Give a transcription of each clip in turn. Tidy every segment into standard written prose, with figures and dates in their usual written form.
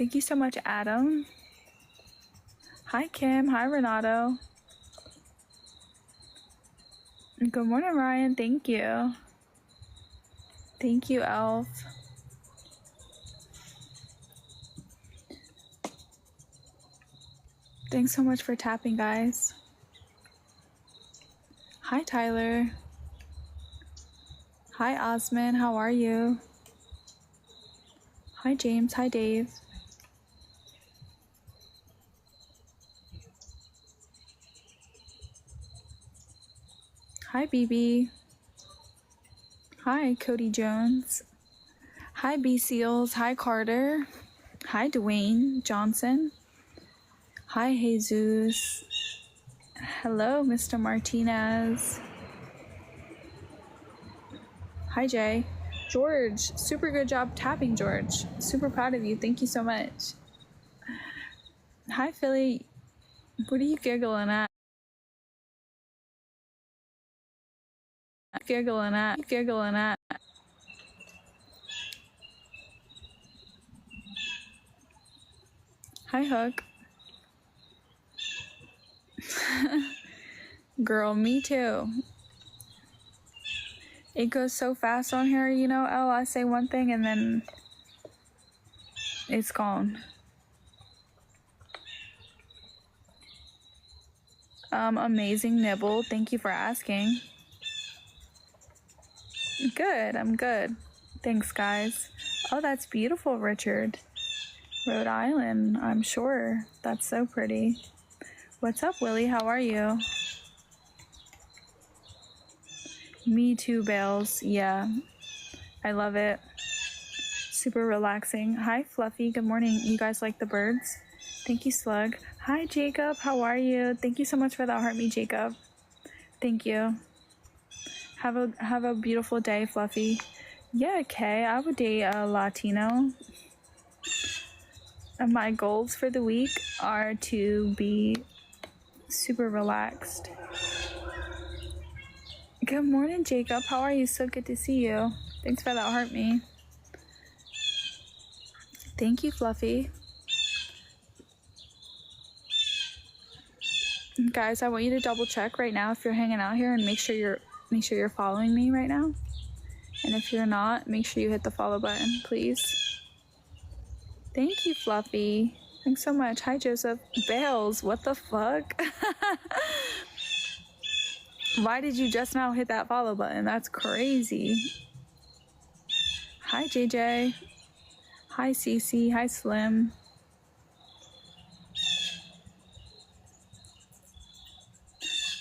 Thank you so much, Adam. Hi, Kim. Hi, Renato. Good morning, Ryan. Thank you. Thank you, Elf. Thanks so much for tapping, guys. Hi, Tyler. Hi, Osman. How are you? Hi, James. Hi, Dave. Hi, BB. Hi, Cody Jones. Hi, B Seals. Hi, Carter. Hi, Dwayne Johnson. Hi, Jesus. Hello, Mr. Martinez. Hi, Jay. George, super good job tapping, George. Super proud of you. Thank you so much. Hi, Philly. What are you giggling at? Giggling at. Hi, Hook. Girl, me too. It goes so fast on here, you know, Elle. I say one thing and then it's gone. Amazing nibble. Thank you for asking. Good, I'm good. Thanks, guys. Oh, that's beautiful, Richard. Rhode Island, I'm sure. That's so pretty. What's up, Willie? How are you? Me too, Bales. Yeah, I love it. Super relaxing. Hi, Fluffy. Good morning. You guys like the birds? Thank you, Slug. Hi, Jacob. How are you? Thank you so much for that heart me, Jacob. Thank you. Have a beautiful day, Fluffy. Yeah, Kay. I would date a Latino. And my goals for the week are to be super relaxed. Good morning, Jacob. How are you? So good to see you. Thanks for that heart me. Thank you, Fluffy. Guys, I want you to double check right now if you're hanging out here and make sure you're following me right now. And if you're not, make sure you hit the follow button, please. Thank you, Fluffy. Thanks so much. Hi, Joseph. Bales, what the fuck? Why did you just now hit that follow button? That's crazy. Hi, JJ. Hi, Cece. Hi, Slim.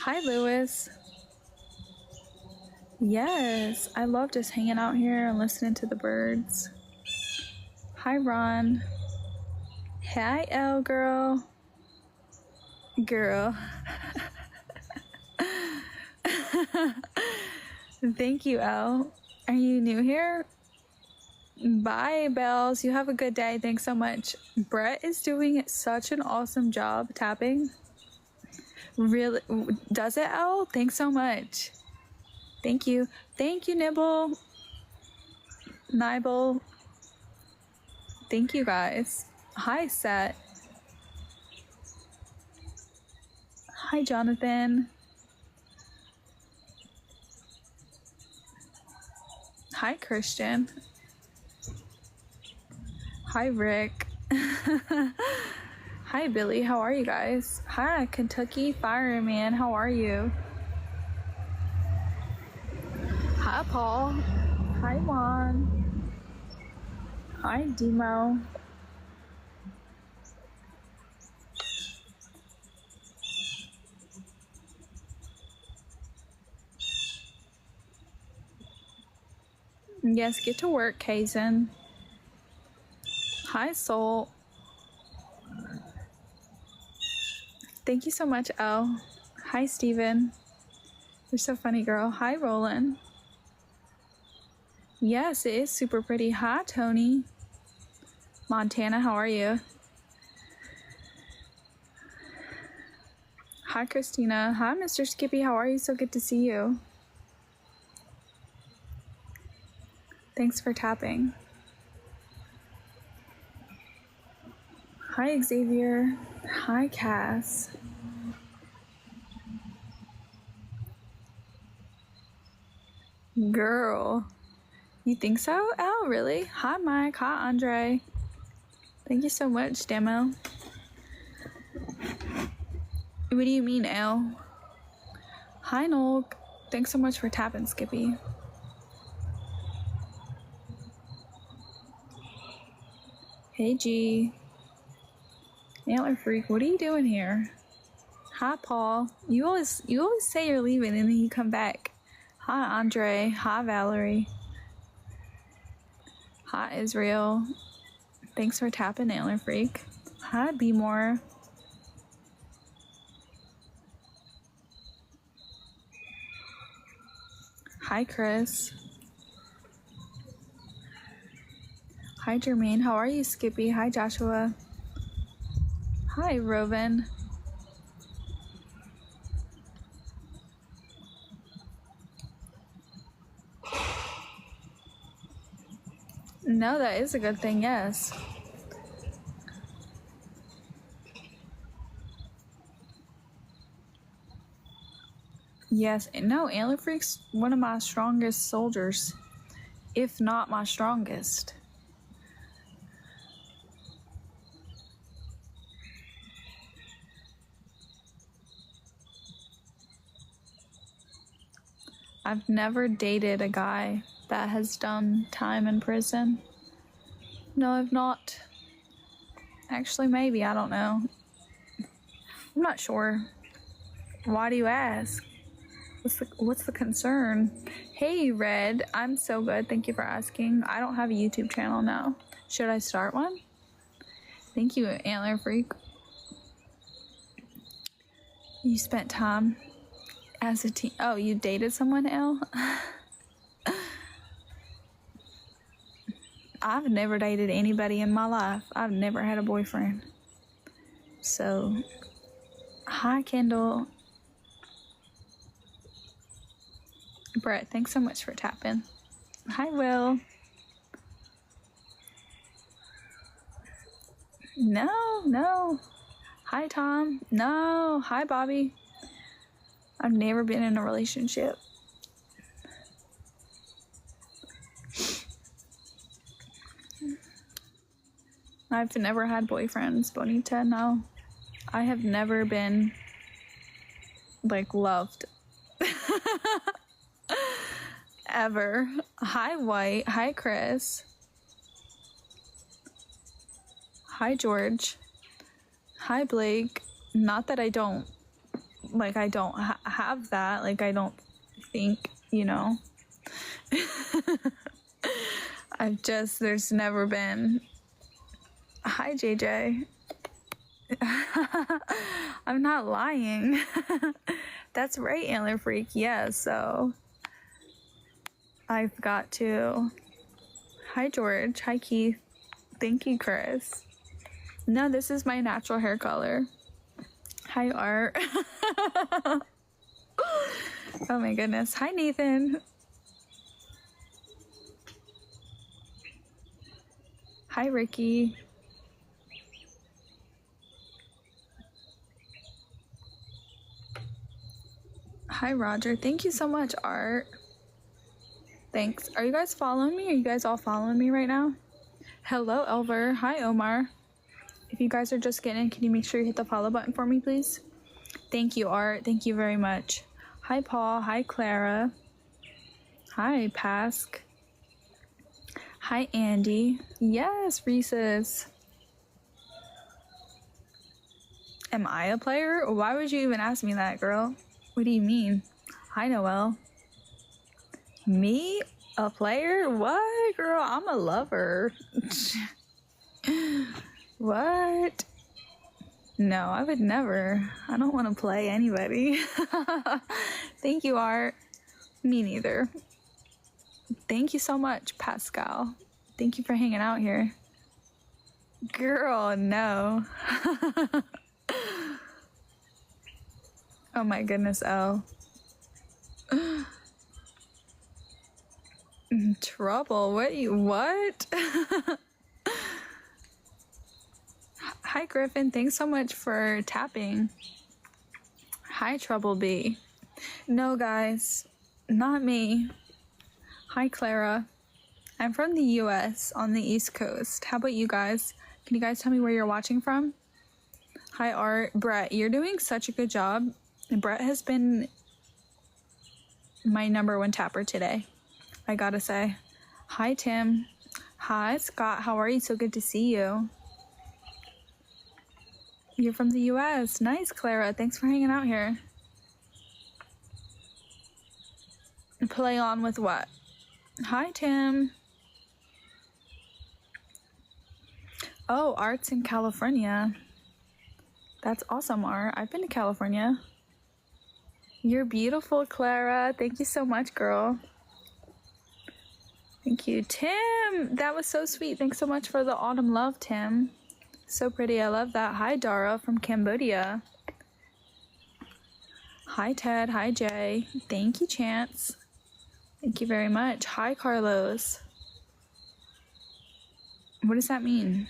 Hi, Lewis. Yes, I love just hanging out here and listening to the birds. Hi, Ron. Hi, Elle girl. Girl. Thank you, Elle. Are you new here? Bye, Bells. You have a good day. Thanks so much. Brett is doing such an awesome job tapping. Really? Does it, Elle? Thanks so much. Thank you. Thank you, Nibble. Nibble. Thank you, guys. Hi, Set. Hi, Jonathan. Hi, Christian. Hi, Rick. Hi, Billy. How are you guys? Hi, Kentucky Fireman. How are you? Hi, Paul. Hi, Juan. Hi, Demo. Yes, get to work, Kaizen. Hi, Soul. Thank you so much, Elle. Hi, Steven. You're so funny, girl. Hi, Roland. Yes, it is super pretty. Hi, Tony. Montana, how are you? Hi, Christina. Hi, Mr. Skippy. How are you? So good to see you. Thanks for tapping. Hi, Xavier. Hi, Cass. Girl. You think so? Oh, really? Hi, Mike. Hi, Andre. Thank you so much, Demo. What do you mean, L? Hi, Noel. Thanks so much for tapping, Skippy. Hey, G. Antler Freak, what are you doing here? Hi, Paul. You always say you're leaving and then you come back. Hi, Andre. Hi, Valerie. Hi, Israel. Thanks for tapping, Antler Freak. Hi, Be More. Hi, Chris. Hi, Jermaine. How are you, Skippy? Hi, Joshua. Hi, Robin. No, that is a good thing, yes. Yes, no, Antler Freak's one of my strongest soldiers, if not my strongest. I've never dated a guy that has done time in prison. No, I've not. Actually, maybe, I don't know. I'm not sure. Why do you ask? What's the concern? Hey, Red, I'm so good. Thank you for asking. I don't have a YouTube channel now. Should I start one? Thank you, Antler Freak. You spent time as a teen. Oh, you dated someone, L? I've never dated anybody in my life. I've never had a boyfriend. So, hi, Kendall. Brett, thanks so much for tapping. Hi, Will. No. Hi, Tom. No. Hi, Bobby. I've never been in a relationship. I've never had boyfriends, Bonita. No. I have never been, like, loved. Ever. Hi, White. Hi, Chris. Hi, George. Hi, Blake. Not that I don't, like, I don't have that. Like, I don't think, you know. There's never been. Hi, JJ. I'm not lying. That's right, Antler Freak. Yeah, so I've got to. Hi, George. Hi, Keith. Thank you, Chris. No, this is my natural hair color. Hi, Art. Oh my goodness. Hi, Nathan. Hi, Ricky. Hi, Roger. Thank you so much, Art. Thanks. Are you guys following me? Are you guys all following me right now? Hello, Elver. Hi, Omar. If you guys are just getting in, can you make sure you hit the follow button for me, please? Thank you, Art. Thank you very much. Hi, Paul. Hi, Clara. Hi, Pask. Hi, Andy. Yes, Reese's. Am I a player? Why would you even ask me that, girl? What do you mean? Hi, Noelle. Me? A player? What, girl? I'm a lover. What? No, I would never. I don't want to play anybody. Thank you, Art. Me neither. Thank you so much, Pascal. Thank you for hanging out here. Girl, no. Oh my goodness, Elle. Trouble? What? Hi, Griffin. Thanks so much for tapping. Hi, Trouble B. No, guys, not me. Hi, Clara. I'm from the US on the East Coast. How about you guys? Can you guys tell me where you're watching from? Hi, Art. Brett, you're doing such a good job. Brett has been my #1 tapper today, I gotta say. Hi, Tim. Hi, Scott. How are you? So good to see you. You're from the US. Nice, Clara. Thanks for hanging out here. Play on with what? Hi, Tim. Oh, Art's in California. That's awesome, Art. I've been to California. You're beautiful, Clara. Thank you so much, girl. Thank you. Tim, that was so sweet. Thanks so much for the autumn love, Tim. So pretty. I love that. Hi, Dara from Cambodia. Hi, Ted. Hi, Jay. Thank you, Chance. Thank you very much. Hi, Carlos. What does that mean?